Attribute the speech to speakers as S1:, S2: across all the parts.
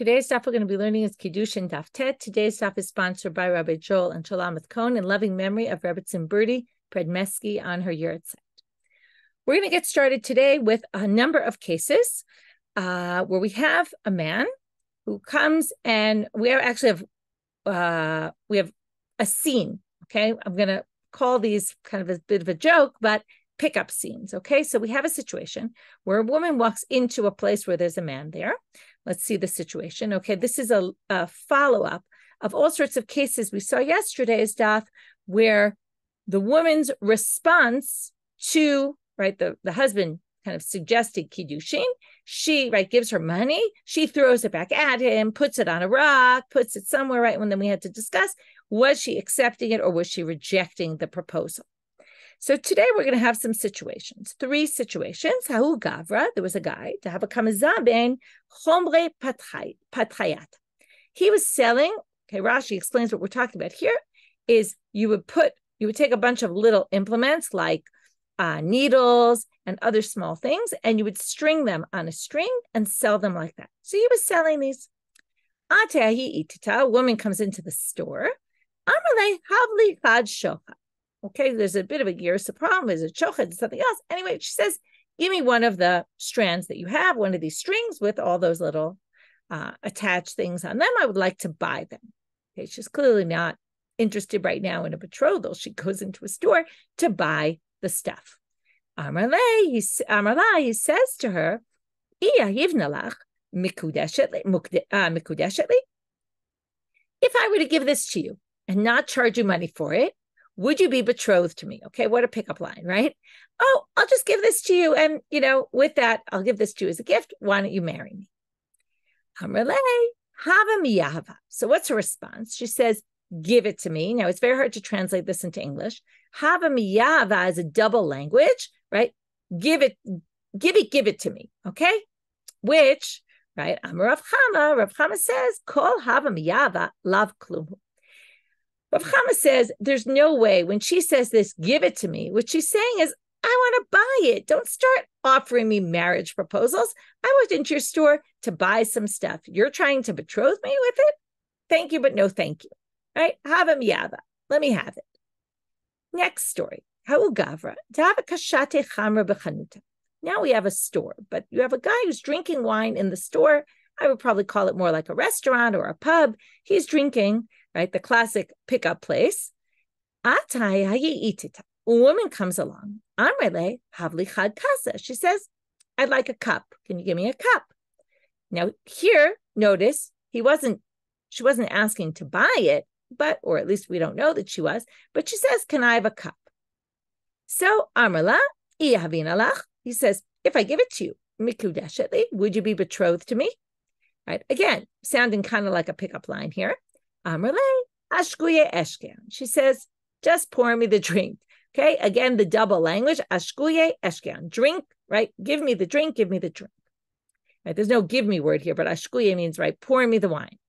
S1: Today's daf we're going to be learning is Kiddushin Daf Tet. Today's daf is sponsored by Rabbi Joel and Shalamoth Cohen in loving memory of Rebbetzin Birdie Predmeski on her yurtzeit. We're going to get started today with a number of cases where we have a man who comes and we have a scene. Okay, I'm going to call these kind of a bit of a joke, but pickup scenes. Okay, so we have a situation where a woman walks into a place where there's a man there. Let's see the situation. Okay, this is a follow-up of all sorts of cases we saw yesterday's daf where the woman's response to, right, the husband kind of suggested Kiddushin. She, right, gives her money. She throws it back at him, puts it on a rock, puts it somewhere, right, and then we had to discuss, was she accepting it or was she rejecting the proposal? So today we're going to have some situations, 3 situations. Hahu Gavra, there was a guy, to have a kamazaben, chomre patrayat. He was selling, okay, Rashi explains what we're talking about here, is you would take a bunch of little implements like needles and other small things, and you would string them on a string and sell them like that. So he was selling these. A woman comes into the store. Amalei havli chad shocha. Okay, there's a bit of a gear. The problem is a shochet and something else. Anyway, she says, give me one of the strands that you have, one of these strings with all those little attached things on them. I would like to buy them. Okay, she's clearly not interested right now in a betrothal. She goes into a store to buy the stuff. Amarla, he says to her, if I were to give this to you and not charge you money for it, would you be betrothed to me? Okay, what a pickup line, right? Oh, I'll just give this to you. And, with that, I'll give this to you as a gift. Why don't you marry me? Amrele, hava miyahava. So what's her response? She says, give it to me. Now, it's very hard to translate this into English. Hava miyahava is a double language, right? Give it to me, okay? Which, right, Rav Chama says, kol hava miyahava lav klum. Rav Chama says, there's no way when she says this, give it to me, what she's saying is, I want to buy it. Don't start offering me marriage proposals. I went into your store to buy some stuff. You're trying to betroth me with it? Thank you, but no thank you. Right? Hava miyava. Let me have it. Next story. Ha'u gavra. Ta'ava kashate chamra b'chanuta. Now we have a store, but you have a guy who's drinking wine in the store. I would probably call it more like a restaurant or a pub. He's drinking, right? The classic pickup place. A woman comes along. Amrele havli chad kasa. She says, I'd like a cup. Can you give me a cup? Now here, notice she wasn't asking to buy it, or at least we don't know that she was, but she says, can I have a cup? So Amrela, he says, if I give it to you, mikudeshetli, would you be betrothed to me? Right? Again, sounding kind of like a pickup line here. Amrele, ashkuye eshken. She says, just pour me the drink. Okay, again, the double language, ashkuye eshken. Drink, right? Give me the drink, give me the drink. Right? There's no give me word here, but ashkuye means, right, pour me the wine.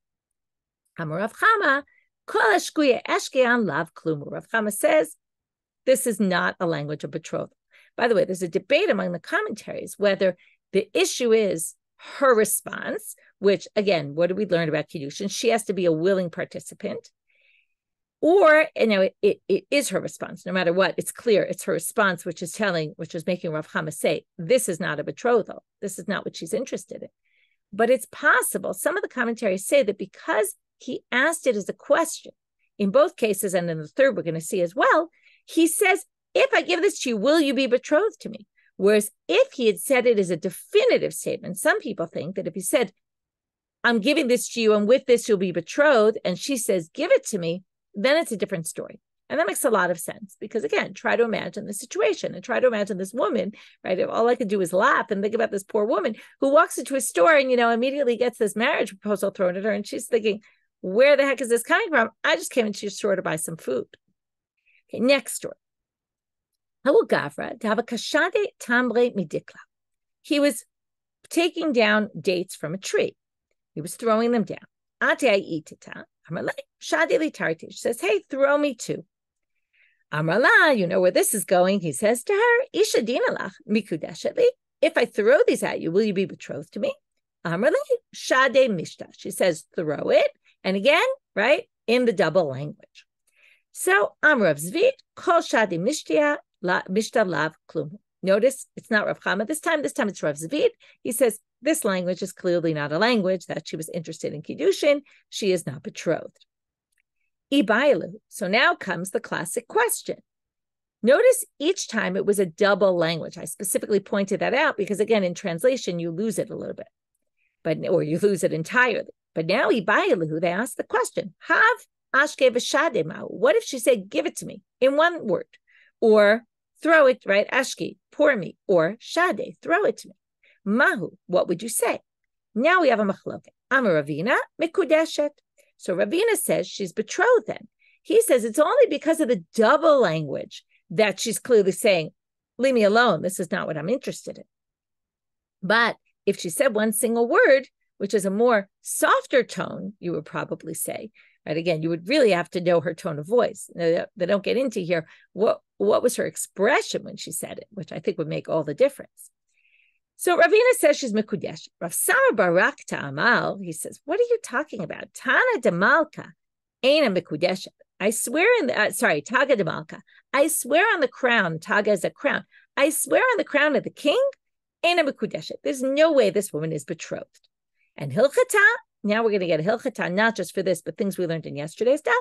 S1: Rav Chama, kol ashkuye eshken lav klum. Rav Chama says, this is not a language of betrothal. By the way, there's a debate among the commentaries whether the issue is her response, which, again, what do we learn about Kiddushin? She has to be a willing participant. Or, it is her response. No matter what, it's clear it's her response, which is making Rav Chama say, this is not a betrothal. This is not what she's interested in. But it's possible. Some of the commentaries say that because he asked it as a question, in both cases, and in the third we're going to see as well, he says, if I give this to you, will you be betrothed to me? Whereas if he had said it as a definitive statement, some people think that if he said, I'm giving this to you, and with this you'll be betrothed, and she says, give it to me, then it's a different story. And that makes a lot of sense because, again, try to imagine the situation and try to imagine this woman, right? If all I could do is laugh and think about this poor woman who walks into a store and, immediately gets this marriage proposal thrown at her. And she's thinking, where the heck is this coming from? I just came into your store to buy some food. Okay, next story. He was taking down dates from a tree. He was throwing them down. She says, hey, throw me 2. Amrala, you know where this is going. He says to her, Isha dinalach mikudeshetli. If I throw these at you, will you be betrothed to me? Amrala, shade mishta. She says, throw it. And again, right, in the double language. So, Rav Zvi, kol shade mishta lav klum. Notice it's not Rav Chama this time. This time it's Rav Zvi. He says, this language is clearly not a language that she was interested in Kiddushin. She is not betrothed. Ibailu. So now comes the classic question. Notice each time it was a double language. I specifically pointed that out because, again, in translation, you lose it a little bit, or you lose it entirely. But now Ibailu, they ask the question, Hav ashke v'shademau. What if she said, give it to me in one word? Or throw it, right? Ashki, pour me. Or shade, throw it to me. Mahu, what would you say? Now we have a machloket. Amar Ravina, mikudeshet. So Ravina says she's betrothed then. He says it's only because of the double language that she's clearly saying, leave me alone. This is not what I'm interested in. But if she said one single word, which is a more softer tone, you would probably say, right? Again, you would really have to know her tone of voice. They don't get into here. What was her expression when she said it, which I think would make all the difference. So Ravina says she's mekudesh. Rav Sama Barak Ta'amal, he says, what are you talking about? Tana de Malka, Aina mekudeshet. I swear Taga de Malka. I swear on the crown, Taga is a crown. I swear on the crown of the king, Aina mekudeshet. There's no way this woman is betrothed. And Hilchata, now we're going to get a Hilchata, not just for this, but things we learned in yesterday's daf.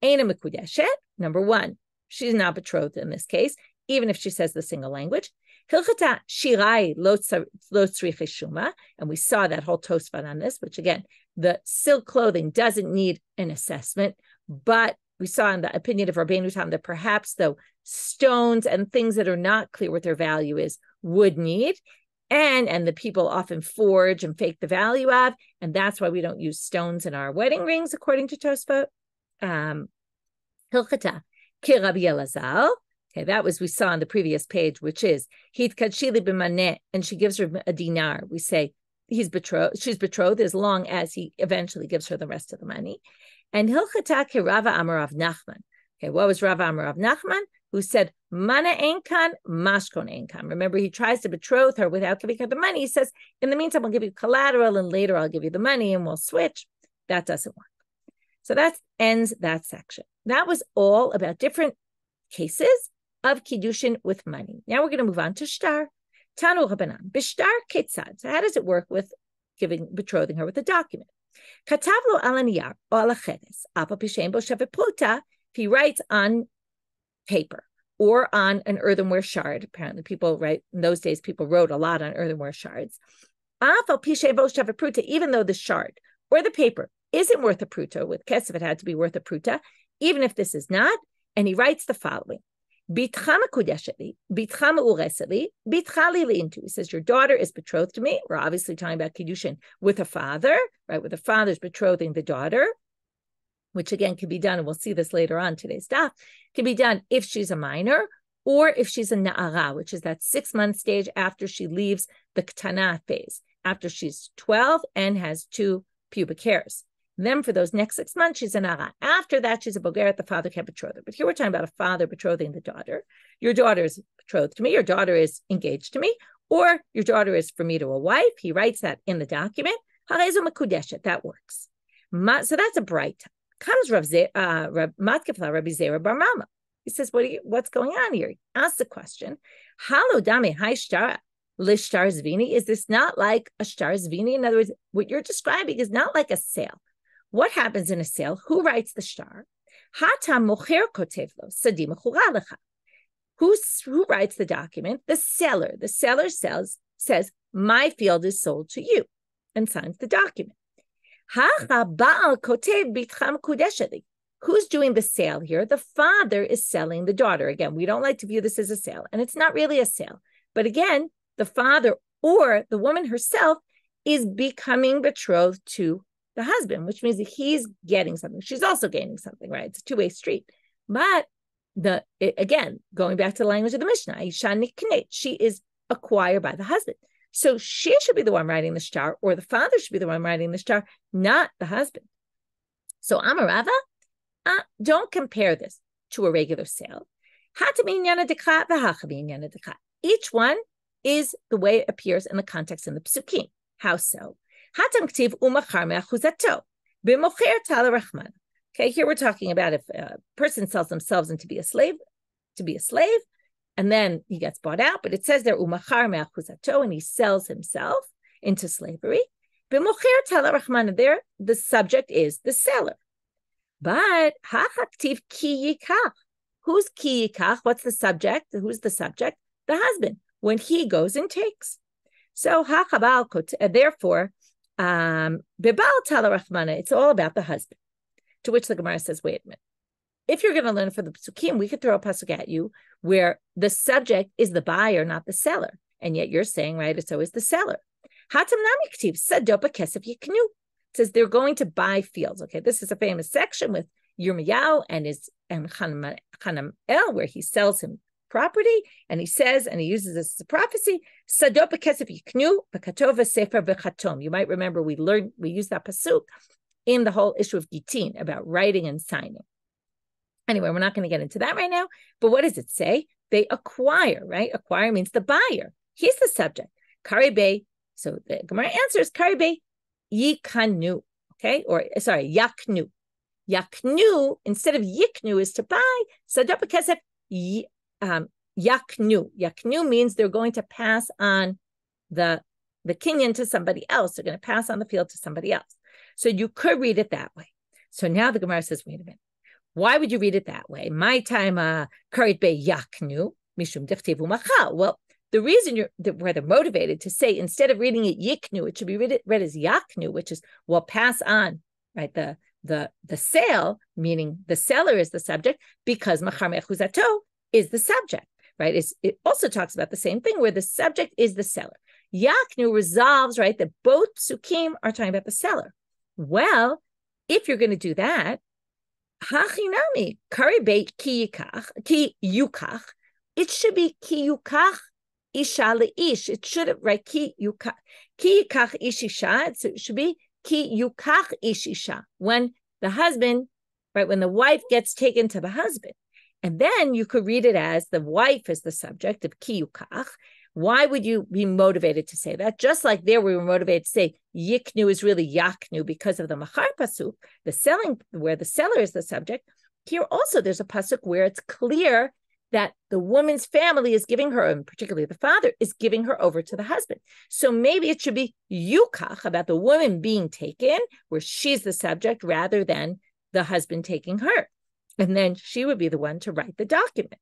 S1: Aina mekudeshet, number one, she's not betrothed in this case, even if she says the single language. Hilchata shirai lo tzrich shuma, and we saw that whole tosfot on this, which again, the silk clothing doesn't need an assessment, but we saw in the opinion of Rabbanit Tam that perhaps though stones and things that are not clear what their value is would need, and the people often forge and fake the value of, and that's why we don't use stones in our wedding rings, according to Tosfot. Hilchata ki Rabbi Elazar. Okay, that was we saw on the previous page, which is hitkadshili b'maneh, and she gives her a dinar. We say she's betrothed as long as he eventually gives her the rest of the money. And hilchata ke Rava Amar Rav Nachman. Okay, what was Rava Amar Rav Nachman? Who said mana einkan, mashkon einkan. Remember, he tries to betroth her without giving her the money. He says, in the meantime, I'll give you collateral, and later I'll give you the money, and we'll switch. That doesn't work. So that ends that section. That was all about different cases of Kiddushin with money. Now we're going to move on to shtar. Tanu Rabbanan. Bishtar ketzad. So how does it work with betrothing her with a document? Katavlo ala niyar o ala cheres. Apa pishem bo sheve pluta. If he writes on paper or on an earthenware shard, apparently people, right, in those days, people wrote a lot on earthenware shards. Apa pishem bo sheve pruta, even though the shard or the paper isn't worth a pruta, with kesef it had to be worth a pruta, even if this is not, and he writes the following. Bitcha mekudeshetli, bitcha meuresetli, bitcha lilintu. He says, your daughter is betrothed to me. We're obviously talking about Kiddushin with a father, right? With the father's betrothing the daughter, which again can be done, and we'll see this later on today's daf, can be done if she's a minor or if she's a na'ara, which is that 6-month stage after she leaves the ktana phase, after she's 12 and has 2 pubic hairs. Then for those next 6 months, she's an ara. After that, she's a bogeret. The father can't betroth her. But here we're talking about a father betrothing the daughter. Your daughter is betrothed to me. Your daughter is engaged to me. Or your daughter is for me to a wife. He writes that in the document. Harezu mekudeshet. That works. So that's a bright time. Comes Matkefla Rabbi Zera Bar Mama. He says, what's going on here? He asks the question, Halo dame hai shtara lishtar zvini. Is this not like a shtar zvini? In other words, what you're describing is not like a sale. What happens in a sale? Who writes the shtar? Who writes the document? The seller. The seller says, my field is sold to you, and signs the document. Who's doing the sale here? The father is selling the daughter. Again, we don't like to view this as a sale, and it's not really a sale. But again, the father or the woman herself is becoming betrothed to the husband, which means that he's getting something. She's also gaining something, right? It's a two-way street. But again, going back to the language of the Mishnah, she is acquired by the husband. So she should be the one writing the shtar, or the father should be the one writing the shtar, not the husband. So Amarava, don't compare this to a regular sale. Each one is the way it appears in the context in the psukim. How so? Hatam ktiv umachar me'achuzato. B'mocher tala rachman. Okay, here we're talking about if a person sells themselves into be a slave, and then he gets bought out, but it says there umachar me'achuzato, and he sells himself into slavery. B'mocher tala rachman, there the subject is the seller. But hachaktiv ki yikach. Who's ki yikach? What's the subject? Who's the subject? The husband, when he goes and takes. So therefore, bibal tala rachmana, it's all about the husband. To which the Gemara says, wait a minute. If you're going to learn for the psukim, we could throw a pasuk at you where the subject is the buyer, not the seller. And yet you're saying, right, it's always the seller. Hatam nami ktiv sadopa kesef yiknu. It says they're going to buy fields. Okay, this is a famous section with Yirmiyahu and Hanamel, where he sells him property, and he says, and he uses this as a prophecy, Sadot b'kesef yiknu b'katova sefer b'chatom. You might remember we used that pasuk in the whole issue of Gitin about writing and signing. Anyway, we're not going to get into that right now, but what does it say? They acquire, right? Acquire means the buyer. He's the subject. Karibei. So the Gemara answers, Karibei yikanu, okay? Or, sorry, yaknu. Yaknu, instead of yiknu, is to buy. Sadot b'kesef yaknu. Yaknu means they're going to pass on the kinyan to somebody else. They're going to pass on the field to somebody else. So you could read it that way. So now the Gemara says, wait a minute. Why would you read it that way? My time, karit be yaknu, mishum dichtivu machal. Well, the reason where they're motivated to say, instead of reading it yiknu, it should be read as yaknu, which is, well, pass on, right? The sale, meaning the seller is the subject, because machar mechuzato is the subject, right? It also talks about the same thing where the subject is the seller. Yaknu resolves, right, that both psukim are talking about the seller. Well, if you're going to do that, hachinami karibeit ki yukach, it should be ki yukach isha leish. It should have, right, ki yukach ish isha. It should be ki yukach ish isha, when the husband, right, when the wife gets taken to the husband. And then you could read it as the wife is the subject of ki yukach. Why would you be motivated to say that? Just like there we were motivated to say yiknu is really yaknu because of the machar pasuk, the selling, where the seller is the subject. Here also there's a pasuk where it's clear that the woman's family is giving her, and particularly the father, is giving her over to the husband. So maybe it should be yukach, about the woman being taken, where she's the subject rather than the husband taking her. And then she would be the one to write the document.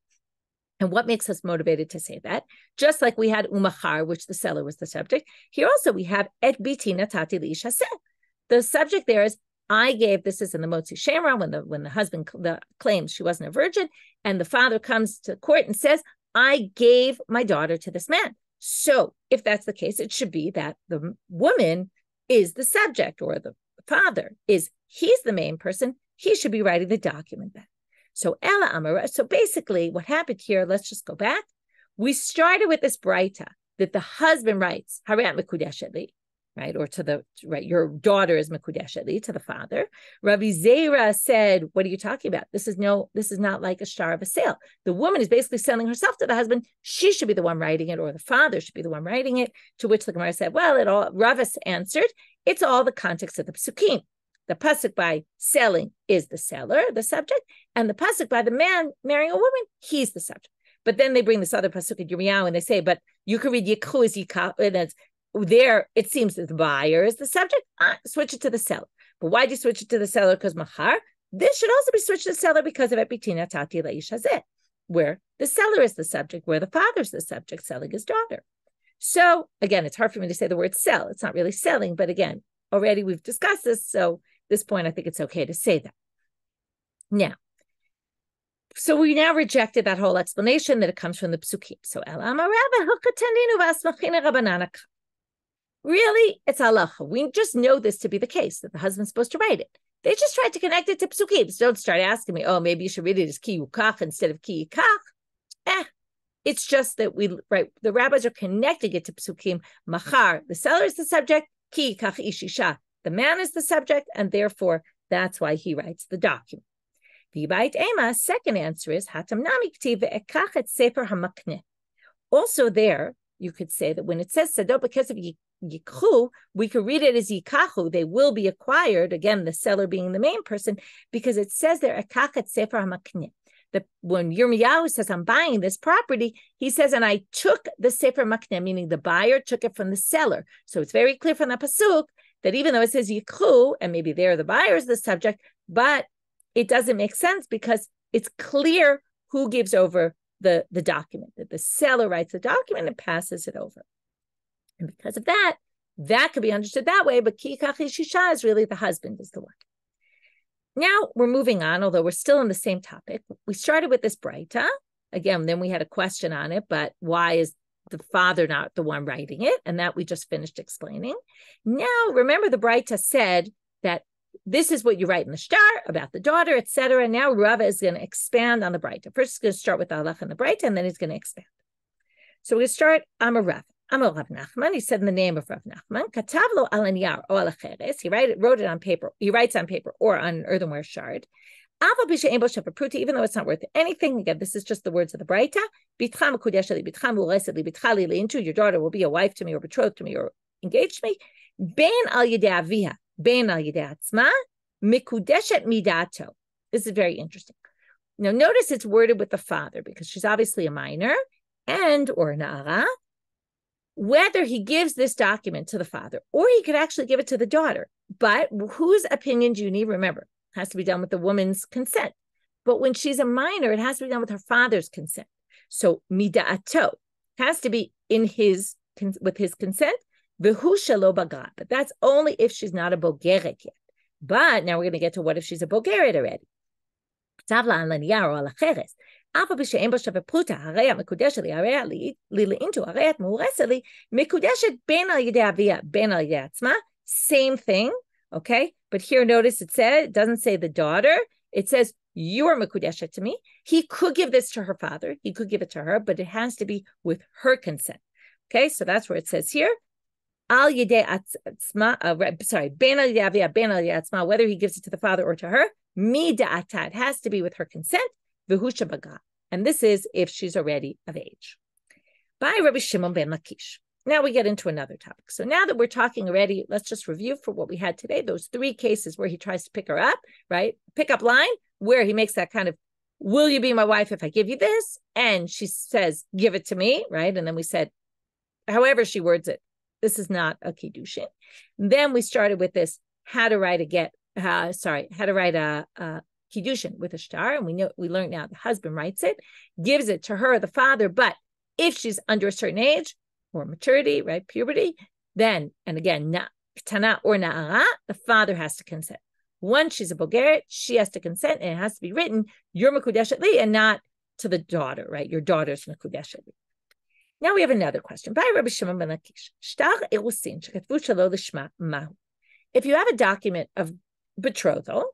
S1: And what makes us motivated to say that? Just like we had umachar, which the seller was the subject, here also we have et biti natati li'ishaseh. The subject there is, I gave, this is in the Motzi Shemra, when the husband claims she wasn't a virgin, and the father comes to court and says, I gave my daughter to this man. So if that's the case, it should be that the woman is the subject, or the father he's the main person. He should be writing the document then. So Ella Amara. So basically what happened here, let's just go back. We started with this braita that the husband writes, Harat Mekudeshet li, right? Or your daughter is Mekudeshet li, to the father. Rabbi Zera said, what are you talking about? This is not like a shtar of a sale. The woman is basically selling herself to the husband. She should be the one writing it, or the father should be the one writing it. To which the Gemara said, well, Ravas answered, it's all the context of the psukim. The pasuk by selling is the seller, the subject, and the pasuk by the man marrying a woman, he's the subject. But then they bring this other pasuk in Yirmiyahu and they say, but you could read yikhu as yikah, and it's there. It seems that the buyer is the subject. Switch it to the seller. But why do you switch it to the seller? Because mahar. This should also be switched to the seller because of epitina tati leish hazeh, where the seller is the subject, where the father's the subject, selling his daughter. So again, it's hard for me to say the word sell. It's not really selling, but again, already we've discussed this, so this point, I think it's okay to say that. Now, so we now rejected that whole explanation that it comes from the psukim. So, really, it's halacha. We just know this to be the case, that the husband's supposed to write it. They just tried to connect it to psukim. So don't start asking me, oh, maybe you should read it as ki yukach instead of ki yikach. It's just that the rabbis are connecting it to psukim. Machar, the seller is the subject, ki yikach ishisha. The man is the subject, and therefore that's why he writes the document. V'bait ema, second answer is hatam nami k'tiv ve'ekach et sefer hamakneh. Also there, you could say that when it says sadot b'kesef yikhu, we could read it as yikahu, they will be acquired, again, the seller being the main person, because it says there, akakat sefer hamakneh. When Yirmiyahu says, I'm buying this property, he says, and I took the sefer makneh, meaning the buyer took it from the seller. So it's very clear from the pasuk that even though it says yikhu, and maybe there the buyer is the subject, but it doesn't make sense because it's clear who gives over the document, that the seller writes the document and passes it over. And because of that, that could be understood that way, but ki kachi shisha is really the husband is the one. Now we're moving on, although we're still in the same topic. We started with this Braita. Again, then we had a question on it, but why is the father not the one writing it? And that we just finished explaining. Now, remember the Braita said that this is what you write in the shtar about the daughter, etc. Now Rava is going to expand on the Braita. First, he's going to start with the halach and the Braita, and then he's going to expand. So we start, Amar Rav. Amar Rav Nachman, he said in the name of Rav Nachman, Katav lo al niyar o al acheres, he wrote it on paper, he writes on paper or on an earthenware shard. Even though it's not worth anything, again, this is just the words of the Braita. Your daughter will be a wife to me, or betrothed to me, or engaged to me. Ben al yedei aviha, ben al yedei atzma, mikudeshet midato. This is very interesting. Now, notice it's worded with the father because she's obviously a minor and or an na'ara. Whether he gives this document to the father or he could actually give it to the daughter. But whose opinion do you need? Remember, it has to be done with the woman's consent. But when she's a minor, it has to be done with her father's consent. So mida'ato has to be with his consent. V'hu shelo bagat. But that's only if she's not a bogeret yet. But now we're going to get to what if she's a bogeret already. Tavla an laniyar or al acheres. Same thing, okay? But here, notice it doesn't say the daughter. It says, you are mekudeshet to me. He could give this to her father. He could give it to her, but it has to be with her consent. Okay, so that's where it says here. Al yedei atzma, ben al yedei avia, ben al yedei atzma, whether he gives it to the father or to her, mi da'ata, it has to be with her consent. And this is if she's already of age. By Rabbi Shimon ben Lakish. Now we get into another topic. So now that we're talking already, let's just review for what we had today. Those three cases where he tries to pick her up, right? Pickup line, where he makes that kind of, will you be my wife if I give you this? And she says, give it to me, right? And then we said, however she words it, this is not a Kiddushin. Then we started with this, how to write a Kiddushin with a shtar, and we learned now the husband writes it, gives it to her, the father, but if she's under a certain age or maturity, right, puberty, then, and again, tana or na'ara, the father has to consent. Once she's a bogeret, she has to consent, and it has to be written, you're mekudeshet li, and not to the daughter, right, your daughter's mekudeshet li. Now we have another question. By Rabbi Shimon ben Lakish, shtar irusin shekatvu shelo lishma mahu. If you have a document of betrothal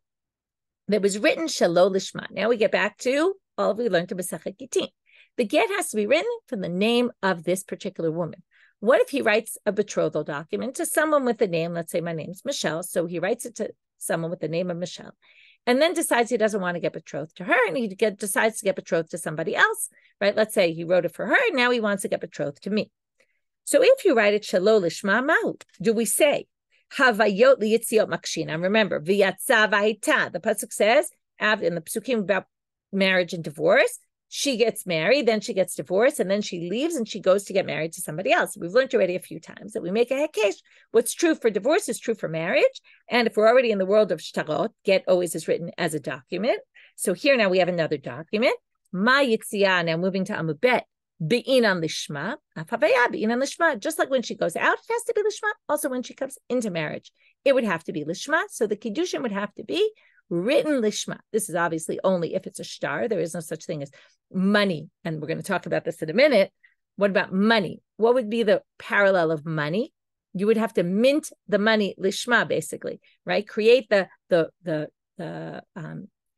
S1: that was written shelo lishma. Now we get back to all we learned to Masechet Gittin. The get has to be written from the name of this particular woman. What if he writes a betrothal document to someone with the name, let's say my name's Michelle, so he writes it to someone with the name of Michelle, and then decides he doesn't want to get betrothed to her, and he decides to get betrothed to somebody else, right? Let's say he wrote it for her, and now he wants to get betrothed to me. So if you write it shelo lishma mahu, do we say Havayot liyitziot makshin? And remember, v'yatza v'hayta. The pasuk says, in the psukim about marriage and divorce, she gets married, then she gets divorced, and then she leaves and she goes to get married to somebody else. We've learned already a few times that we make a hekesh. What's true for divorce is true for marriage. And if we're already in the world of shtarot, get always is written as a document. So here now we have another document. Ma yitzia, now moving to Amud Bet. Be'inan lishma, be'inan lishma. Just like when she goes out, it has to be lishma. Also, when she comes into marriage, it would have to be lishma. So the kiddushin would have to be written lishma. This is obviously only if it's a shtar. There is no such thing as money, and we're going to talk about this in a minute. What about money? What would be the parallel of money? You would have to mint the money lishma, basically, right? Create the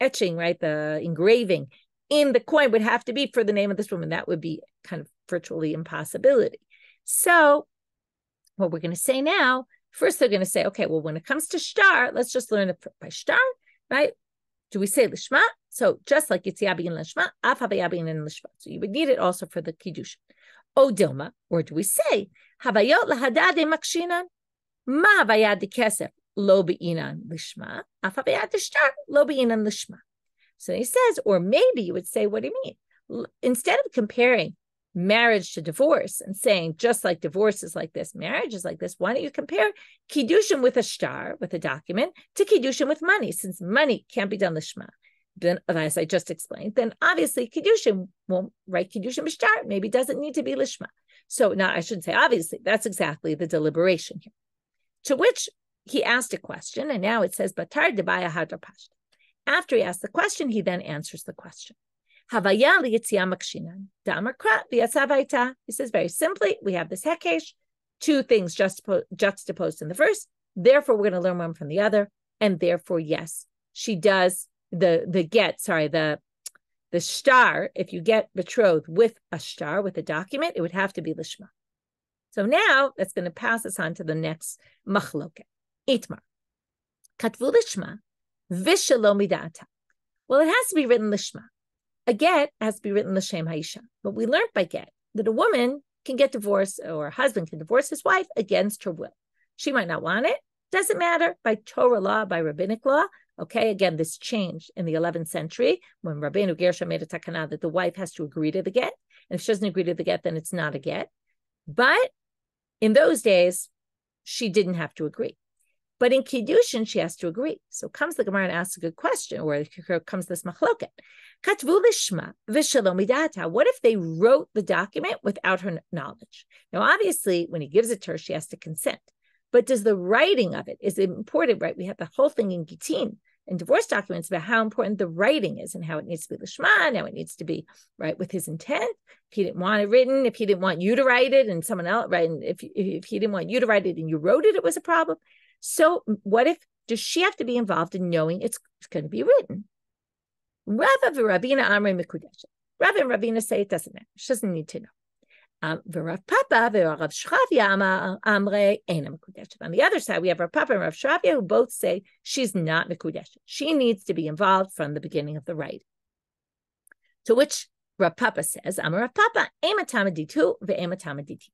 S1: etching, right? The engraving in the coin would have to be for the name of this woman. That would be kind of virtually impossibility. So what we're going to say now, first they're going to say, okay, well, when it comes to shtar, let's just learn it by shtar, right? Do we say lishma? So just like yitzia b'in lishma, af habayah b'in lishma. So you would need it also for the kiddushin. O dilma, or do we say Havayot lahadade makshinan. Ma havayad de kesef lo be'inan lishma. Af havayad de shtar lo be'inan lishma. So he says, or maybe you would say, what do you mean? Instead of comparing marriage to divorce and saying, just like divorce is like this, marriage is like this, why don't you compare Kiddushin with a shtar, with a document, to Kiddushin with money, since money can't be done lishma. Then, as I just explained, then obviously Kiddushin won't write Kiddushin b'shtar, maybe doesn't need to be lishma. So now I shouldn't say obviously, that's exactly the deliberation here. To which he asked a question, and now it says, Batar debaya hadra pashta. After he asked the question, he then answers the question. He says very simply, we have this hekesh, two things juxtaposed in the verse. Therefore, we're going to learn one from the other. And therefore, yes, she does the shtar. If you get betrothed with a shtar, with a document, it would have to be lishma. So now that's going to pass us on to the next machloket. Itmar. Katvu lishma. Vishalom midata. Well, it has to be written lishma. A get has to be written l'shem haisha. But we learned by get that a woman can get divorced, or a husband can divorce his wife against her will. She might not want it. Doesn't matter. By Torah law, by rabbinic law. Okay, again, this changed in the 11th century when Rabbeinu Gershom made a takana that the wife has to agree to the get. And if she doesn't agree to the get, then it's not a get. But in those days, she didn't have to agree. But in Kiddushin, she has to agree. So comes the Gemara and asks a good question, or here comes this machloket. Katvu lishma v'shalom midata. What if they wrote the document without her knowledge? Now, obviously, when he gives it to her, she has to consent. But does the writing of it, is it important, right? We have the whole thing in Gittin and divorce documents about how important the writing is and how it needs to be lishma, and how it needs to be right with his intent. If he didn't want it written, if he didn't want you to write it and someone else, right? And if he didn't want you to write it and you wrote it, it was a problem. So what if, does she have to be involved in knowing it's going to be written? Rav and Rabina Amre Mekudeshet. Rav and Rabina say it doesn't matter. She doesn't need to know. Rav Papa and Rav Shravya Amre Eina Mekudeshet. On the other side, we have Rav Papa and Rav Shravya who both say she's not Mekudeshet. She needs to be involved from the beginning of the writing. To which Rav Papa says, Amar Rav Papa, Ema Tamaditu ve'Ema Tamaditi.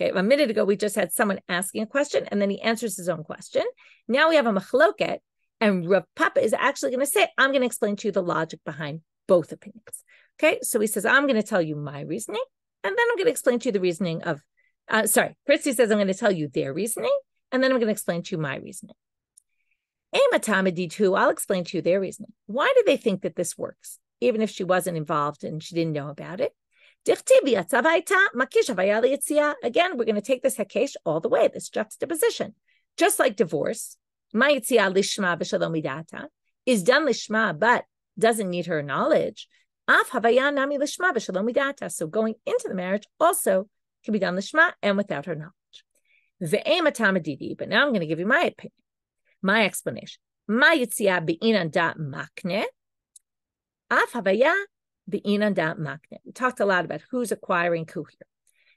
S1: Okay, a minute ago, we just had someone asking a question, and then he answers his own question. Now we have a machloket, and Rav Papa is actually going to say, I'm going to explain to you the logic behind both opinions. Okay, so he says, I'm going to tell you my reasoning, and then I'm going to explain to you the reasoning of, first he says, I'm going to tell you their reasoning, and then I'm going to explain to you my reasoning. I'll explain to you their reasoning. Why do they think that this works, even if she wasn't involved and she didn't know about it? Again, we're going to take this hakesh all the way, this juxtaposition. Just like divorce, is done lishma, but doesn't need her knowledge. So going into the marriage also can be done lishma and without her knowledge. But now I'm going to give you my opinion, my explanation. We talked a lot about who's acquiring who here.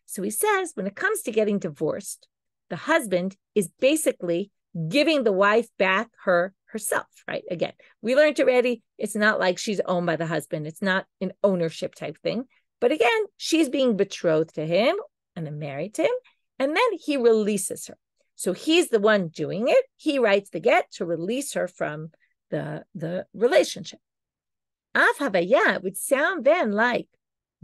S1: So he says, when it comes to getting divorced, the husband is basically giving the wife back herself, right? Again, we learned already, it's not like she's owned by the husband. It's not an ownership type thing. But again, she's being betrothed to him and then married to him, and then he releases her. So he's the one doing it. He writes the get to release her from the relationship. Av havaya, it would sound then like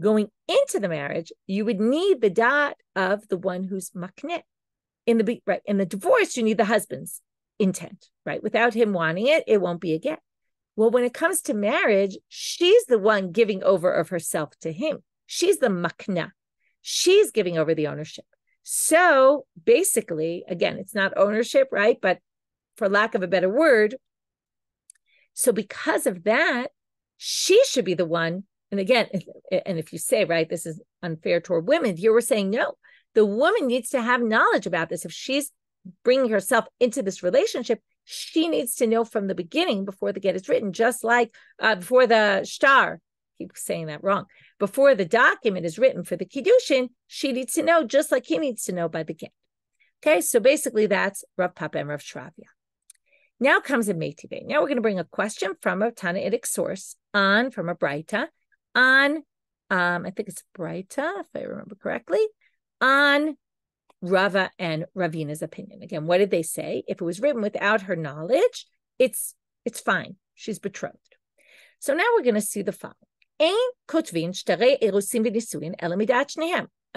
S1: going into the marriage, you would need the dot of the one who's makneh. In the divorce, you need the husband's intent, right? Without him wanting it, it won't be a get. Well, when it comes to marriage, she's the one giving over of herself to him. She's the makna. She's giving over the ownership. So basically, again, it's not ownership, right? But for lack of a better word, so because of that, she should be the one. And again, if you say, right, this is unfair toward women, here we're saying, no, the woman needs to have knowledge about this. If she's bringing herself into this relationship, she needs to know from the beginning before the get is written, just like before the shtar, I keep saying that wrong, before the document is written for the Kiddushin, she needs to know just like he needs to know by the get. Okay, so basically that's Rav Papa and Rav Shravya. Now comes a Meitive. Now we're going to bring a question from a Tanaitic source from a Braita I think it's Braita, if I remember correctly, on Rava and Ravina's opinion. Again, what did they say? If it was written without her knowledge, it's fine. She's betrothed. So now we're going to see the following. That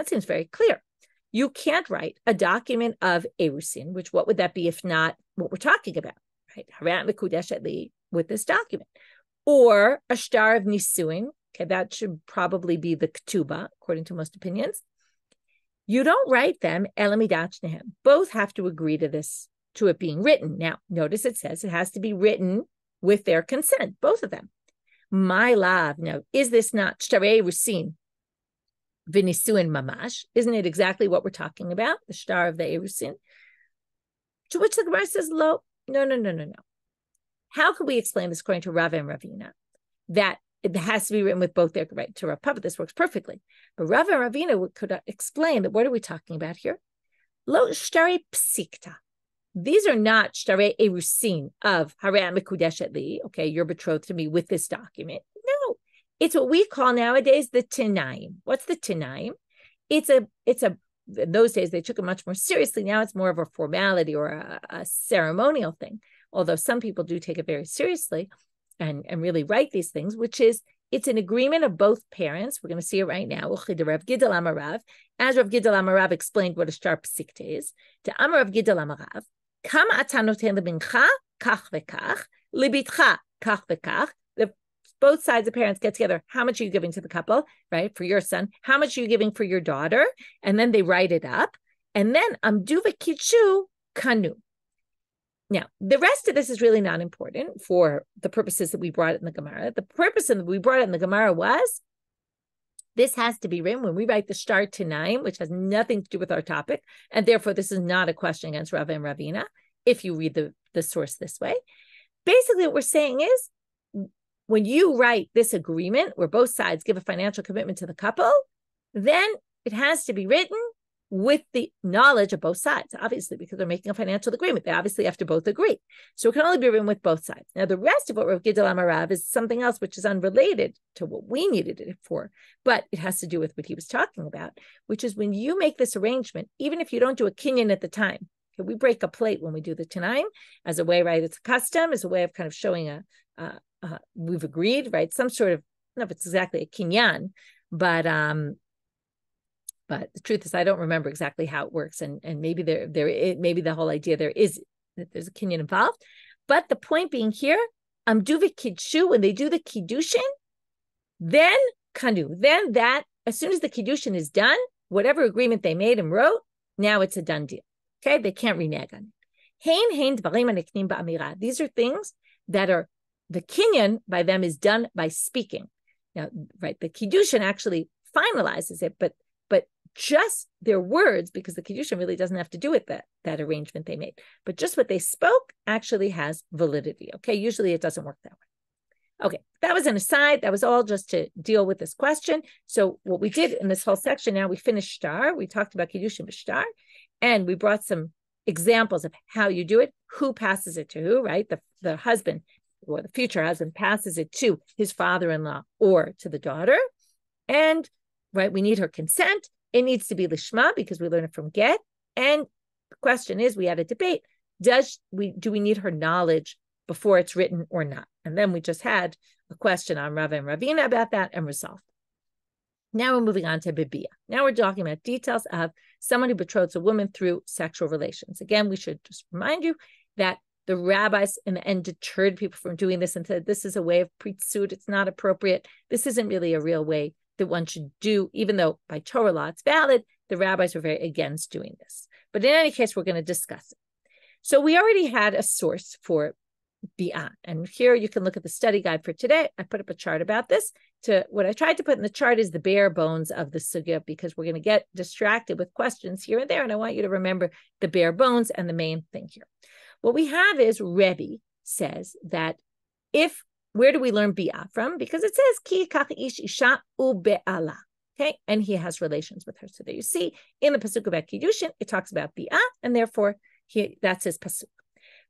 S1: seems very clear. You can't write a document of erusin, which what would that be if not what we're talking about, right? With this document. Or a shtar of nisuin. Okay, that should probably be the ketubah, according to most opinions. You don't write them elamidat shnehem. Both have to agree to this, to it being written. Now, notice it says it has to be written with their consent, both of them. My love. Now, is this not shtarei rusin v'nisuin mamash? Isn't it exactly what we're talking about? The shtar of the erusin? To which the Gemara says, no. How could we explain this according to Rava and Ravina? That it has to be written with both their right to Rav Papa. This works perfectly. But Rava and Ravina could explain that what are we talking about here? Lo shtare psikta. These are not shtare erusin of Harei Mekudeshet Li. Okay, you're betrothed to me with this document. No, it's what we call nowadays the tinaim. What's the tinaim? It's a. In those days they took it much more seriously. Now it's more of a formality or a ceremonial thing. Although some people do take it very seriously and really write these things, which is it's an agreement of both parents. We're going to see it right now. As Rav Gidel Amarav explained what a shtar psikta is. To Amarav Gidel Amarav, kama ata noten lebincha kach vekach, libitcha kach vekach. Both sides of parents get together. How much are you giving to the couple, right? For your son. How much are you giving for your daughter? And then they write it up. And then amdu v'kidshu kanu. Now, the rest of this is really not important for the purposes that we brought it in the Gemara. The purpose that we brought it in the Gemara was this has to be written when we write the shtar tinaim, which has nothing to do with our topic. And therefore, this is not a question against Rava and Ravina, if you read the source this way. Basically, what we're saying is, when you write this agreement where both sides give a financial commitment to the couple, then it has to be written with the knowledge of both sides, obviously, because they're making a financial agreement. They obviously have to both agree. So it can only be written with both sides. Now, the rest of what Rav Gidel Amarav is something else which is unrelated to what we needed it for, but it has to do with what he was talking about, which is when you make this arrangement, even if you don't do a kinyan at the time, okay, we break a plate when we do the tanaim as a way, right? It's a custom, as a way of kind of showing we've agreed, right? Some sort of, I don't know if it's exactly a kinyan, but the truth is I don't remember exactly how it works, and maybe maybe the whole idea there's a kinyan involved. But the point being here, amdu v'kidshu, when they do the kiddushin, then kanu, then that as soon as the kiddushin is done, whatever agreement they made and wrote, now it's a done deal. Okay, they can't renege on it. These are things that are the kinyan by them is done by speaking. Now, right, the kiddushin actually finalizes it, but just their words, because the kiddushin really doesn't have to do with that arrangement they made, but just what they spoke actually has validity. Okay, usually it doesn't work that way. Okay, that was an aside. That was all just to deal with this question. So what we did in this whole section, now we finished shtar. We talked about kiddushin b'shtar, and we brought some examples of how you do it. Who passes it to who? Right, the husband or the future husband passes it to his father-in-law or to the daughter, and right, we need her consent. It needs to be lishma because we learn it from get. And the question is, we had a debate: do we need her knowledge before it's written or not? And then we just had a question on Rava and Ravina about that and resolved. Now we're moving on to bibia. Now we're talking about details of someone who betroths a woman through sexual relations. Again, we should just remind you that the rabbis in the end deterred people from doing this and said, this is a way of pritsuit. It's not appropriate. This isn't really a real way that one should do, even though by Torah law it's valid. The rabbis were very against doing this. But in any case, we're going to discuss it. So we already had a source for bi'ah. And here you can look at the study guide for today. I put up a chart about this. What I tried to put in the chart is the bare bones of the sugya, because we're going to get distracted with questions here and there. And I want you to remember the bare bones and the main thing here. What we have is Rebbe says that where do we learn bi'ah from? Because it says ki kach ish isha ube'ala. Okay, and he has relations with her. So there you see in the pasuk about kiddushin, it talks about bi'ah, and therefore that's his pasuk.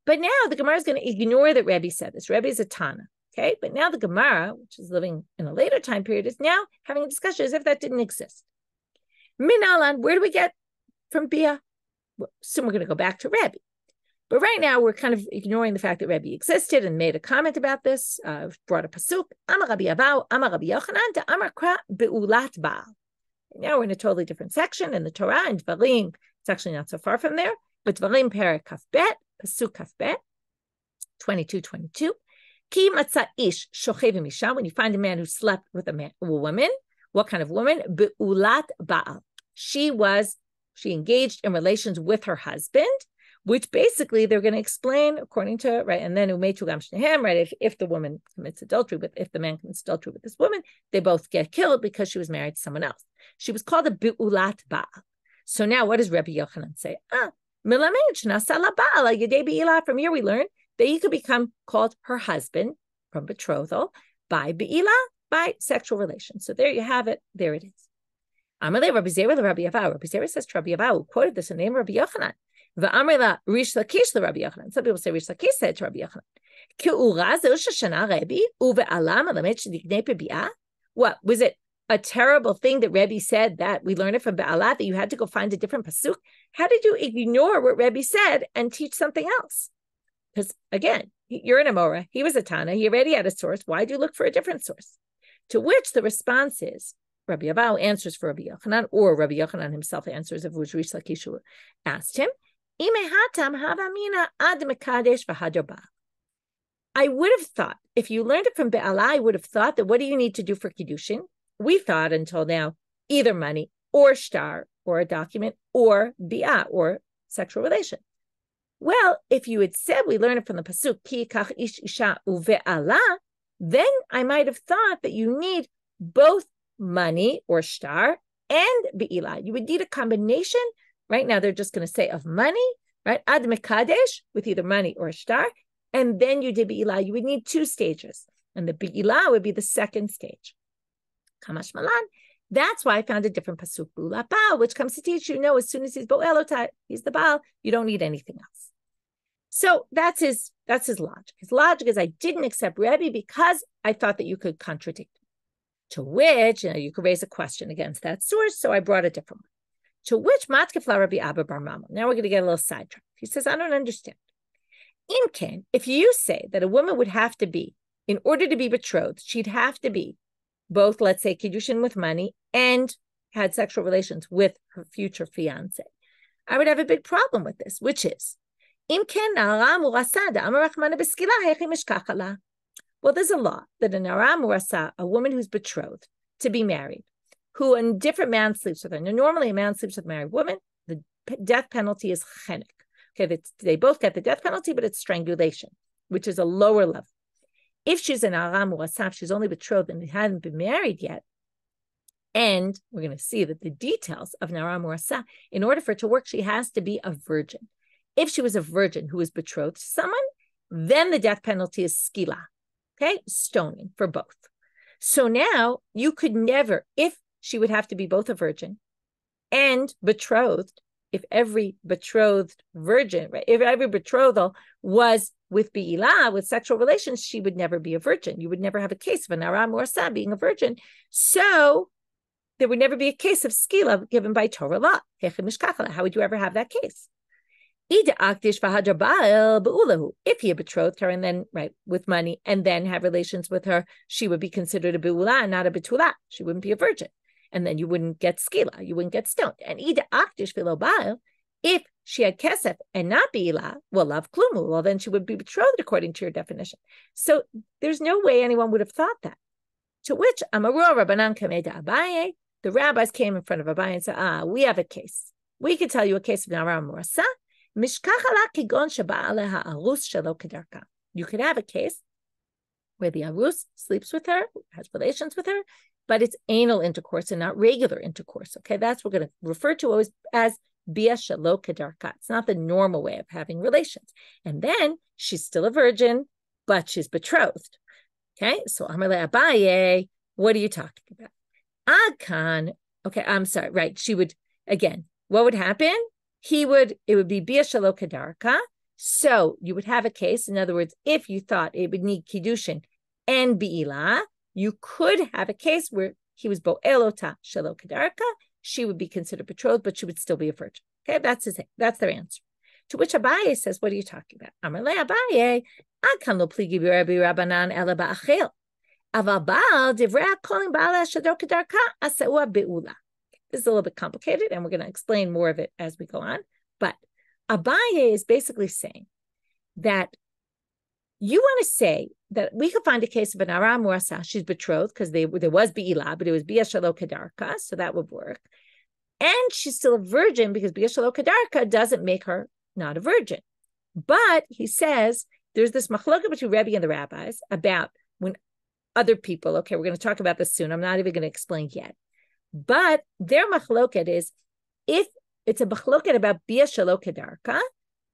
S1: But now the Gemara is going to ignore that Rebbe said this. Rebbe is a Tana. Okay, but now the Gemara, which is living in a later time period, is now having a discussion as if that didn't exist. Minalan, where do we get from Bia. Soon we're going to go back to Rebbe. But right now, we're kind of ignoring the fact that Rebbe existed and made a comment about this, brought a pasuk, Amar Rabbi Abau, Amar Rabbi Yochanan, to Amar Kra Be'ulat Baal. Now we're in a totally different section in the Torah, in Dvarim. It's actually not so far from there, but Dvarim Perek Kaf Bet, pasuk Kaf Bet, 22:22. Ki matzah ish shochev im isha, when you find a man who slept with a woman, what kind of woman? Be'ulat Baal. She engaged in relations with her husband, which basically they're going to explain according to, right, and then umetu gam shnehem, right, if the woman commits adultery, if the man commits adultery with this woman, they both get killed because she was married to someone else. She was called a Be'ulat Baal. So now what does Rabbi Yochanan say? From here we learn that you could become called her husband from betrothal by Be'ila, by sexual relations. So there you have it. There it is. Amalei Rabbi Zera Rabbi Avau. Rabbi Zera says to Rabbi Avau, who quoted this in the name of Rabbi Yochanan. V'amrila Rish Lakish the Rabbi Yochanan. Some people say Rish Lakish said to Rabbi Yochanan. What was it? A terrible thing that Rebbe said that we learned it from Be'alah, that you had to go find a different pasuk. How did you ignore what Rebbe said and teach something else? Because again, you're an Amora. He was a Tana. He already had a source. Why do you look for a different source? To which the response is, Rabbi Abau answers for Rabbi Yochanan, or Rabbi Yochanan himself answers of which Rish Lakish asked him. I would have thought, if you learned it from Be'alah, I would have thought that what do you need to do for Kiddushin? We thought until now, either money or shtar or a document or bi'ah or sexual relation. Well, if you had said we learned it from the pasuk, ki kach ish isha uve'alah, then I might have thought that you need both money or shtar and be'ilah. You would need a combination. Right now, they're just going to say of money, right? Ad mekadesh, with either money or shtar, and then you did be'ilah. You would need two stages, and the be'ilah would be the second stage. Kamash Malan. That's why I found a different pasuk, Be'ulat Baal, which comes to teach you, as soon as he's Bo'elotai, he's the Baal, you don't need anything else. So that's his logic. His logic is I didn't accept Rebbe because I thought that you could contradict him. To which, you could raise a question against that source, so I brought a different one. To which Matkefla Rabbi Abba Bar Mama. Now we're going to get a little sidetracked. He says, I don't understand. Imken, if you say that a woman would have to be, in order to be betrothed, she'd have to be both, let's say, Kiddushin with money and had sexual relations with her future fiance, I would have a big problem with this, which is, well, there's a law that an Nara Murasa, a woman who's betrothed to be married, who a different man sleeps with her. Now, normally a man sleeps with a married woman, the death penalty is chenek. Okay, they both get the death penalty, but it's strangulation, which is a lower level. If she's an Nara Murasa, she's only betrothed and hadn't been married yet, and we're going to see that the details of Nara Murasa, in order for it to work, she has to be a virgin. If she was a virgin who was betrothed to someone, then the death penalty is skila, okay, stoning for both. So now you could never, if she would have to be both a virgin and betrothed, if every betrothed virgin, right, if every betrothal was with Be'ilah, with sexual relations, she would never be a virgin. You would never have a case of an Aram or Sa being a virgin. So there would never be a case of skila given by Torah law. How would you ever have that case? If he had betrothed her and then, right, with money and then have relations with her, she would be considered a be'ula and not a betula. She wouldn't be a virgin. And then you wouldn't get skila, you wouldn't get stoned. And if she had kesef and not be'ila, well, lav klumu, well, then she would be betrothed according to your definition. So there's no way anyone would have thought that. To which Amaru Rabbanan Kameda Abaye, the rabbis came in front of Abaye and said, we have a case. We could tell you a case of Nara Murasa. You could have a case where the arus sleeps with her, has relations with her, but it's anal intercourse and not regular intercourse. Okay, that's what we're going to refer to as bia shelo kedarka. It's not the normal way of having relations. And then she's still a virgin, but she's betrothed. Okay, so Amarle Abaye, what are you talking about? Adkan, okay, I'm sorry, right, she would, again, what would happen? It would be bia shelo kedarka. So you would have a case, in other words, if you thought it would need Kiddushin and Be'ilah, you could have a case where he was bo'elota shelo kedarka, she would be considered betrothed, but she would still be a virgin. Okay, that's their answer. To which Abaye says, what are you talking about? Amar le Abaye, Akan lo pligi b'Rabbi Rabbanan ela ba'achil. Aval Baal divrei calling Baal Shador Kedarka Aseua Beula. This is a little bit complicated, and we're going to explain more of it as we go on. But Abaye is basically saying that you want to say that we could find a case of an Aram Murasa, she's betrothed because there was Be'ilah, but it was Bia Shalo Kedarka, so that would work. And she's still a virgin because Bia Shalo Kedarka doesn't make her not a virgin. But he says there's this machloka between Rebbe and the rabbis about when other people, okay, we're going to talk about this soon. I'm not even going to explain yet. But their machloket is if it's a machloket about Bia Shalo Kedarka,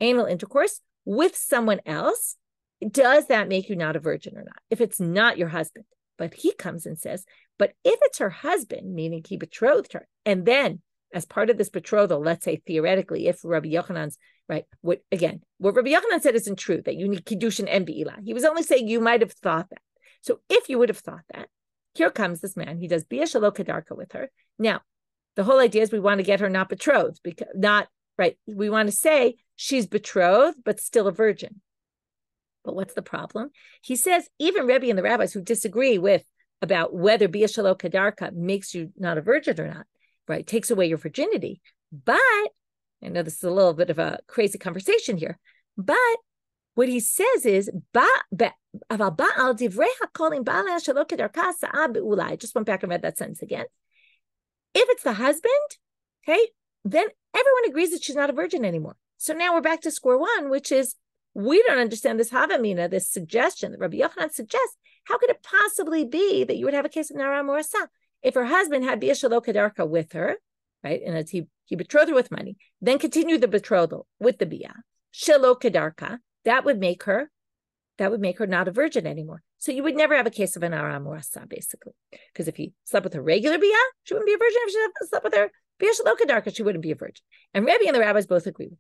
S1: anal intercourse with someone else, does that make you not a virgin or not? If it's not your husband. But he comes and says, but if it's her husband, meaning he betrothed her, and then as part of this betrothal, let's say theoretically, if Rabbi Yochanan's, right, what Rabbi Yochanan said isn't true, that you need Kiddushin and Be'ilah. He was only saying you might have thought that. So if you would have thought that, here comes this man, he does Bia Shalo Kedarka with her. Now, the whole idea is we want to get her not betrothed, because we want to say she's betrothed, but still a virgin. But what's the problem? He says, even Rebbe and the rabbis who disagree about whether Bia Shalo Kedarka makes you not a virgin or not, right, takes away your virginity. But, I know this is a little bit of a crazy conversation here, but what he says is, I just went back and read that sentence again. If it's the husband, okay, then everyone agrees that she's not a virgin anymore. So now we're back to square one, which is, we don't understand this havamina, this suggestion that Rabbi Yochanan suggests. How could it possibly be that you would have a case of Nara Morasa? If her husband had Bia Shalo Kedarka with her, right, and as he betrothed her with money, then continued the betrothal with the Bia Shalo Kedarka, that would make her not a virgin anymore. So you would never have a case of an Nara Morasa, basically, because if he slept with her regular Bia, she wouldn't be a virgin. If she slept with her Bia Shalo Kedarka, she wouldn't be a virgin. And Rebbe and the rabbis both agree with it.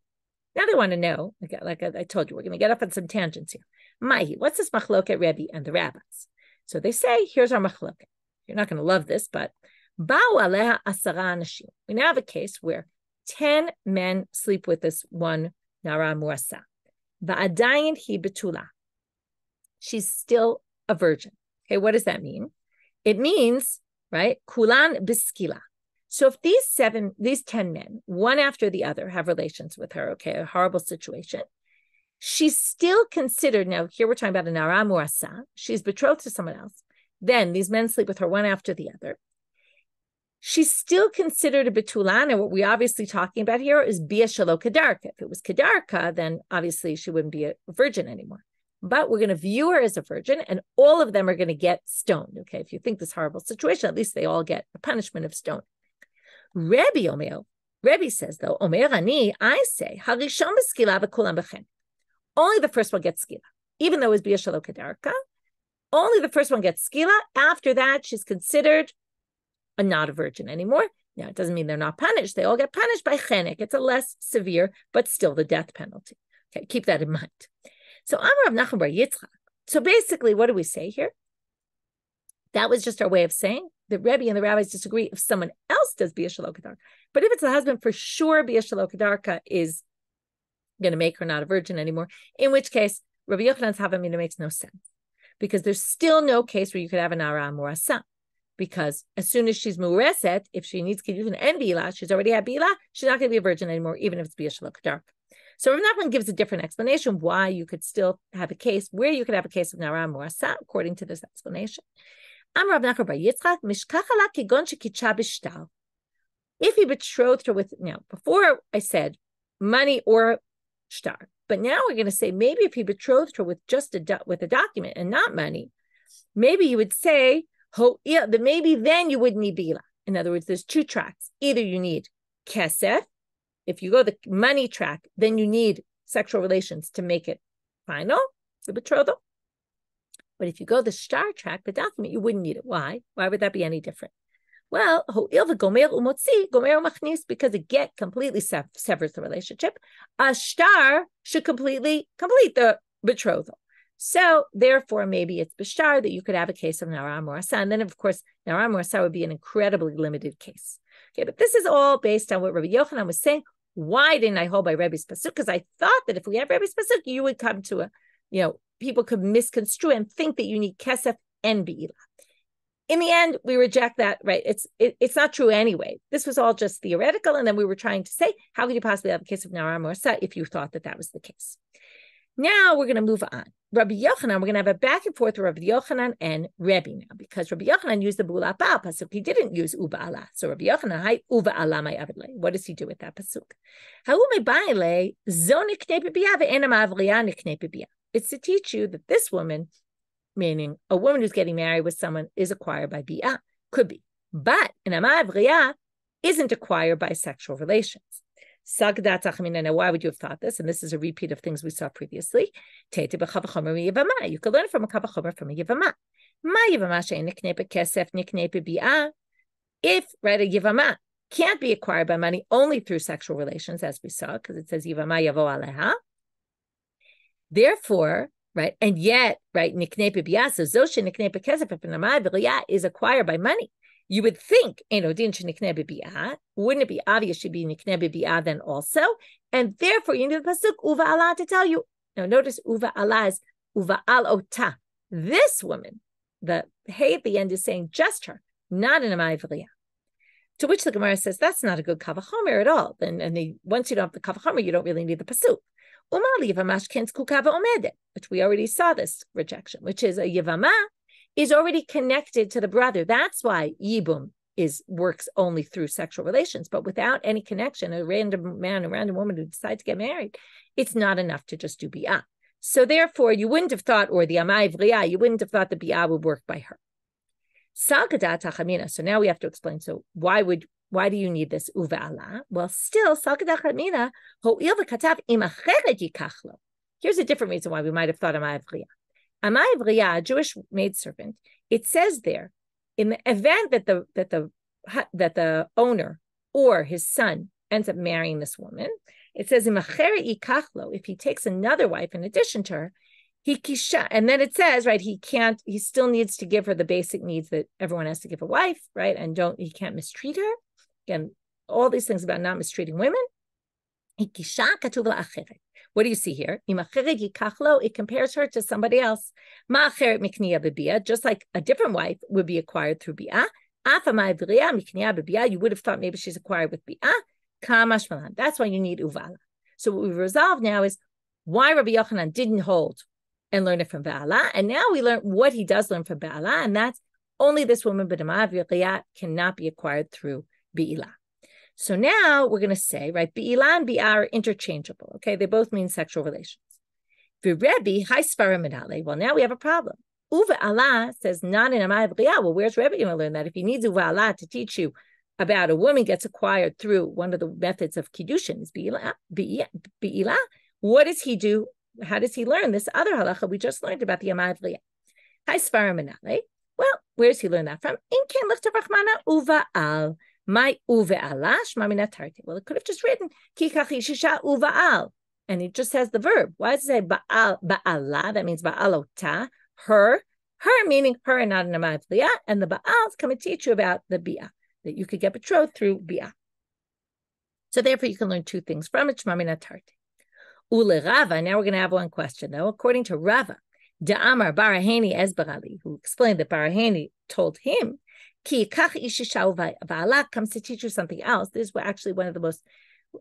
S1: Now they want to know, like I told you, we're going to get up on some tangents here. Mahi, what's this machloket Rebbe and the rabbis? So they say, here's our machloket. You're not going to love this, but Ba'u aleha asara anashim. We now have a case where 10 men sleep with this one Nara Muasa. Va'adayin hi betula. She's still a virgin. Okay, what does that mean? It means, right, kulan biskila. So if these 10 men, one after the other, have relations with her, okay, a horrible situation, she's still considered, now here we're talking about an Nara Muasa, she's betrothed to someone else. Then these men sleep with her one after the other. She's still considered a betulan, and what we're obviously talking about here is Bia Shalo Kedarka. If it was Kedarka, then obviously she wouldn't be a virgin anymore. But we're going to view her as a virgin, and all of them are going to get stoned. Okay, if you think this horrible situation, at least they all get a punishment of stone. Rebbe says, though, Omer Ani, I say, Harishon b'skila v'kulam b'chen. Only the first one gets skila. Even though it was Bia Shalo Kedarka, only the first one gets skila. After that, she's considered not a virgin anymore. Now, it doesn't mean they're not punished. They all get punished by chenek. It's a less severe, but still the death penalty. Okay, keep that in mind. So, Amar Rav Nachman bar Yitzchak. So basically, what do we say here? That was just our way of saying the Rebbe and the rabbis disagree if someone else does Bia Shalo Kedarka. But if it's the husband, for sure Bia Shalo Kedarka is going to make her not a virgin anymore, in which case Rabbi Yochanan's havamina makes no sense, because there's still no case where you could have an Nara Morasa, because as soon as she's Mureset, if she needs Kiddushin and Be'ilah, she's already had Be'ilah, she's not going to be a virgin anymore, even if it's Bia Shalo Kedarka. So Rav Nachman gives a different explanation why you could still have a case, where you could have a case of Nara Morasa, according to this explanation. Rav Nachman bar Yitzchak, Mishkachala kigon shekitcha b'shtar. If he betrothed her with, now, before I said money or shtar, but now we're going to say maybe if he betrothed her with just with a document and not money, maybe you would say, that maybe then you wouldn't need Bila. In other words, there's two tracks. Either you need kesef, if you go the money track, then you need sexual relations to make it final, the betrothal. But if you go the shtar track, the document, you wouldn't need it. Why? Why would that be any different? Well, because a get completely severs the relationship. A shtar should completely complete the betrothal. So therefore, maybe it's b'shtar that you could have a case of Nara Morasa. And then, of course, Nara Morasa would be an incredibly limited case. Okay, but this is all based on what Rabbi Yochanan was saying. Why didn't I hold by Rebbe's pasuk? Because I thought that if we have Rebbe's pasuk, you would come to people could misconstrue and think that you need kesef and be'ilah. In the end, we reject that, right? It's not true anyway. This was all just theoretical, and then we were trying to say, how could you possibly have a case of Nara Morsa if you thought that was the case? Now we're going to move on. Rabbi Yochanan, we're going to have a back and forth with Rabbi Yochanan and Rebbe now, because Rabbi Yochanan used the Bula Ba'al pasuk. He didn't use Uva Allah. So Rabbi Yochanan, hi Uva Allah my avidle. What does he do with that pasuk? It's to teach you that this woman, meaning a woman who's getting married with someone, is acquired by bi'ah. Could be. But an ama avriya isn't acquired by sexual relations. Now, why would you have thought this? And this is a repeat of things we saw previously. You could learn from a kavachomer from a yivama. If, right, a yivama can't be acquired by money only through sexual relations, as we saw, because it says yivama yavo aleha. Therefore, right, and yet, right, niknepe bi'ah, so zoshe niknepe kesef, if an ama avriya is acquired by money, you would think, wouldn't it be obvious she'd be niknebe bi'ah then also? And therefore, you need the pasuk uva Allah to tell you. Now, notice uva Allah is uva al ota. This woman, the hey at the end is saying just her, not an amay v'riyah. To which the Gemara says that's not a good kavachomer at all. Once you don't have the kavachomer, you don't really need the pasuk. Umali yivamash kensku kava omedet, which we already saw this rejection, which is a yivama is already connected to the brother. That's why yibum works only through sexual relations. But without any connection, a random man, a random woman who decide to get married, it's not enough to just do bi'ah. So therefore, you wouldn't have thought, or the amay v'riyah, you wouldn't have thought the bi'ah would work by her. So now we have to explain. So why do you need this uva Allah? Well, still, here's a different reason why we might have thought amay v'riyah. Amay v'riyah, a Jewish maidservant, it says there, in the event that the owner or his son ends up marrying this woman, it says if he takes another wife in addition to her, and then it says, right, he still needs to give her the basic needs that everyone has to give a wife, right? And he can't mistreat her. Again, all these things about not mistreating women. What do you see here? It compares her to somebody else. Just like a different wife would be acquired through bi'ah. You would have thought maybe she's acquired with bi'ah. That's why you need uvala. So what we've resolved now is why Rabbi Yochanan didn't hold and learn it from Ba'ala. And now we learn what he does learn from Ba'ala, and that's only this woman, B'dama cannot be acquired through bi'ilah. So now we're going to say, right, bi'ilah and bi'ah are interchangeable. Okay, they both mean sexual relations. V'Rebbe, hi Sfara Menale. Well, now we have a problem. Uva Allah says not in amay v'riyah. Well, where's Rebbe going to learn that? If he needs Uva Allah to teach you about a woman gets acquired through one of the methods of Kiddushin, is bi'ilah. What does he do? How does he learn this other halacha we just learned about the amay v'riyah? Hi Sfara Menale. Well, where does he learn that from? In Ken Lichtav Rachmana Uva Al. My uve Allah shma min atarti. Well, it could have just written ki kachi shisha uva al, and it just has the verb. Why does it say ba'ala? That means ba'alota, her meaning her and not an amay v'riyah, and the ba'als come and teach you about the bi'ah, that you could get betrothed through bi'ah. So therefore, you can learn two things from it. Shma min atarti. Ule Rava. Now we're going to have one question though. According to Rava, Da'amar Barahani Esbarali, who explained that Barahani told him. Va'ala comes to teach you something else. This is actually one of the most,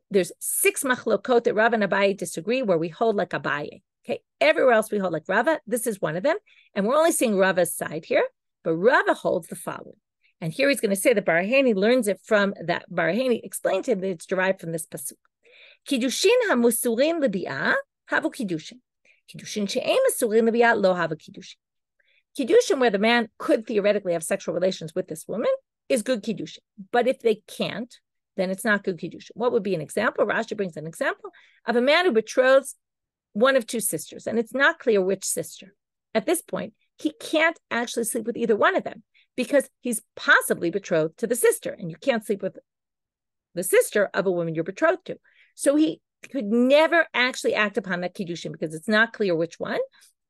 S1: there's 6 machlokot that Rava and Abaye disagree, where we hold like Abaye. Okay, everywhere else we hold like Rava. This is one of them. And we're only seeing Rava's side here, but Rava holds the following. And here he's going to say that Barahani learns it from that. Barahani explained to him that it's derived from this pasuk. Kiddushin hamusurin lebi'ah havu kiddushin. Kiddushin she'em musurin lebi'ah lo havu kiddushin. Kiddushin, where the man could theoretically have sexual relations with this woman, is good Kiddushin. But if they can't, then it's not good Kiddushin. What would be an example? Rashi brings an example of a man who betroths one of 2 sisters, and it's not clear which sister. At this point, he can't actually sleep with either one of them because he's possibly betrothed to the sister, and you can't sleep with the sister of a woman you're betrothed to. So he could never actually act upon that Kiddushin because it's not clear which one.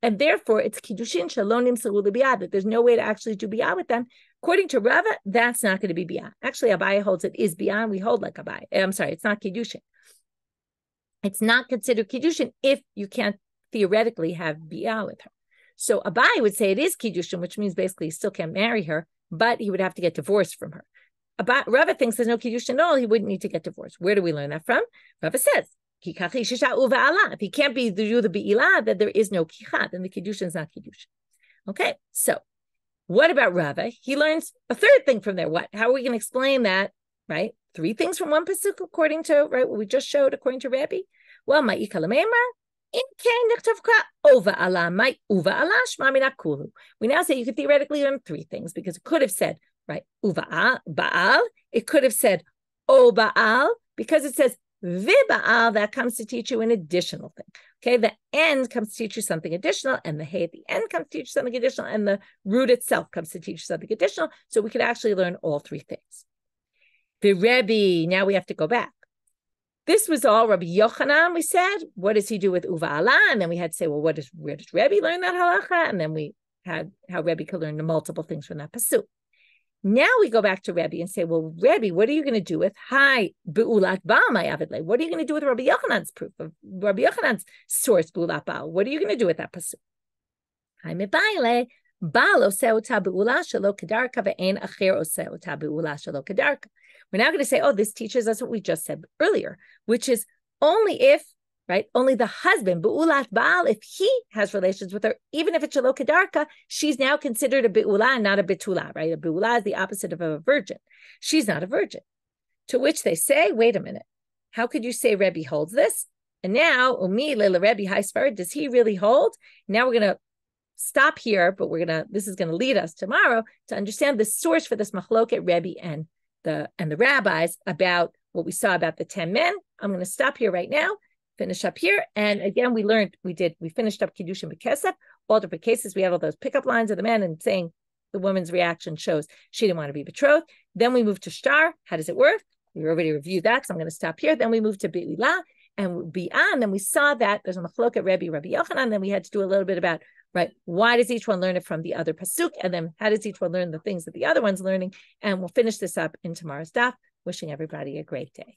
S1: And therefore, it's Kiddushin Shalonim Saru Biyah, that there's no way to actually do Biyah with them. According to Rava, that's not going to be Biyah. Actually, Abaye holds it is Biyah, and we hold like Abaye. I'm sorry, it's not Kiddushin. It's not considered Kiddushin if you can't theoretically have Bi'ah with her. So Abai would say it is Kiddushin, which means basically he still can't marry her, but he would have to get divorced from her. Rava thinks there's no Kiddushin at all, he wouldn't need to get divorced. Where do we learn that from? Rava says, if he can't do the Bi'ilah, then there is no Kicha, then the Kiddushin is not Kiddushin. Okay, so what about Rava? He learns a third thing from there. What? How are we going to explain that? Right? 3 things from one pasuk according to what we just showed according to Rabbi. Well, ma'ika l'meimar in kain nichtavka ova ala my uva ala shma min hakulu. We now say you could theoretically learn 3 things because it could have said right uva baal. It could have said o baal because it says vibaal. That comes to teach you an additional thing. Okay, the end comes to teach you something additional, and the hey at the end comes to teach you something additional, and the root itself comes to teach you something additional. So we could actually learn all 3 things. The Rebbe, now we have to go back. This was all Rabbi Yochanan, we said. What does he do with Uva Allah? And then we had to say, well, where does Rebbe learn that halacha? And then we had how Rebbe could learn the multiple things from that pasuk. Now we go back to Rebbe and say, well, Rebbe, what are you going to do with Hi Be'ulat Baal my avidle? What are you going to do with Rabbi Yochanan's proof of Rabbi Yochanan's source Be'ulat Baal? What are you going to do with that pasuk? Hi Mebaile Baal oseh ota be'ula shelo kedarka ve'en acher oseh ota be'ula shelo kedarka. We're now going to say, oh, this teaches us what we just said earlier, which is only if, right, only the husband, Be'ulat Baal, if he has relations with her, even if it's Shelo Kedarka, she's now considered a Be'ula and not a Betula, right? A Be'ula is the opposite of a virgin. She's not a virgin. To which they say, wait a minute, how could you say Rebbe holds this? And now, Umi Lela Rebbe Haisfar, does he really hold? Now we're going to stop here, but this is going to lead us tomorrow to understand the source for this machloket Rebbe and the rabbis about what we saw about the 10 men. I'm going to stop here right now, finish up here. And again, we finished up Kiddushin B'Kesef, all different cases. We had all those pickup lines of the men and saying the woman's reaction shows she didn't want to be betrothed. Then we moved to Shtar. How does it work? We already reviewed that, so I'm going to stop here. Then we moved to Be'ilah and Bi'an. Then we saw that there's a machloket Rabbi Yochanan. Then we had to do a little bit about, right, why does each one learn it from the other pasuk? And then how does each one learn the things that the other one's learning? And we'll finish this up in tomorrow's daf. Wishing everybody a great day.